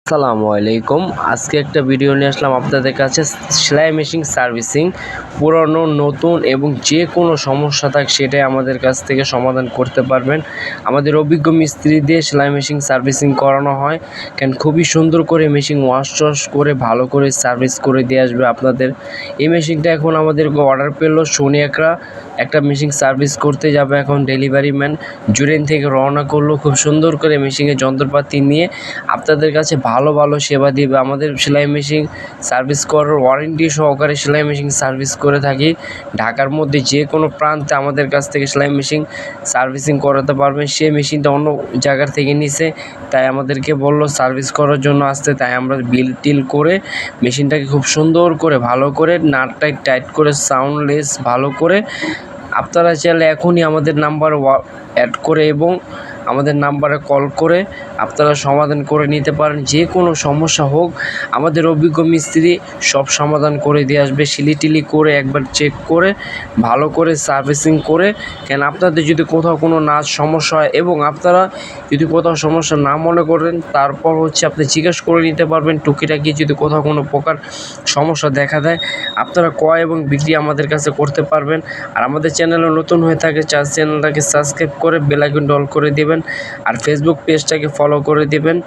আসসালামু আলাইকুম। আজকে একটা ভিডিও নিয়ে আসলাম আপনাদের কাছে সেলাই মেশিন সার্ভিসিং। পুরনো, নতুন এবং যে কোনো সমস্যা থাক সেটাই আমাদের কাছ থেকে সমাধান করতে পারবেন। আমাদের অভিজ্ঞ মিস্ত্রি দিয়ে সেলাই মেশিন সার্ভিসিং করানো হয়। খুবই সুন্দর করে মেশিন ওয়াশ টশ করে ভালো করে সার্ভিস করে দিয়ে আসবে আপনাদের। এই মেশিনটা এখন আমাদেরকে অর্ডার পেলো সোনিয়াকরা। একটা মেশিন সার্ভিস করতে যাবে এখন ডেলিভারি ম্যান জুরেন থেকে রওনা করলো। খুব সুন্দর করে মেশিনের যন্ত্রপাতি নিয়ে আপনাদের কাছে ভালো সেবা দিবে। আমাদের সেলাই মেশিন সার্ভিস করার ওয়ারেন্টি সহকারে সেলাই মেশিন সার্ভিস করে থাকি। ঢাকার মধ্যে যে কোনো প্রান্তে আমাদের কাছ থেকে সেলাই মেশিন সার্ভিসিং করাতে পারবেন। সে মেশিনটা অন্য জায়গার থেকে নিছে, তাই আমাদেরকে বললো সার্ভিস করার জন্য আসতে, তাই আমরা বিল টিল করে মেশিনটাকে খুব সুন্দর করে ভালো করে নাটটাই টাইট করে সাউন্ডলেস ভালো করে আপনারা চাইলে এখনই আমাদের নাম্বার অ্যাড করে এবং আমাদের নাম্বারে কল করে আপনারা সমাধান করে নিতে পারেন। যে কোনো সমস্যা হোক আমাদের অভিজ্ঞ মিস্ত্রি সব সমাধান করে দিয়ে আসবে। সিলিটিলি করে একবার চেক করে ভালো করে সার্ভিসিং করে আপনাদের যদি কোথাও কোনো নাচ সমস্যা হয় এবং আপনারা যদি কোথাও সমস্যা না মনে করেন তারপর আপনি জিজ্ঞেস করে নিতে পারবেন। টুকিটাকি যদি কোথাও কোনো প্রকার সমস্যা দেখা দেয় আপনারা ক্রয় এবং বিক্রি আমাদের কাছে করতে পারবেন। আর আমাদের চ্যানেলে নতুন হয়ে থাকে চ্যানেলটাকে সাবস্ক্রাইব করে বেল আইকনটা অল করে দেবেন আর ফেসবুক পেজটাকে ফলো করে দেবেন।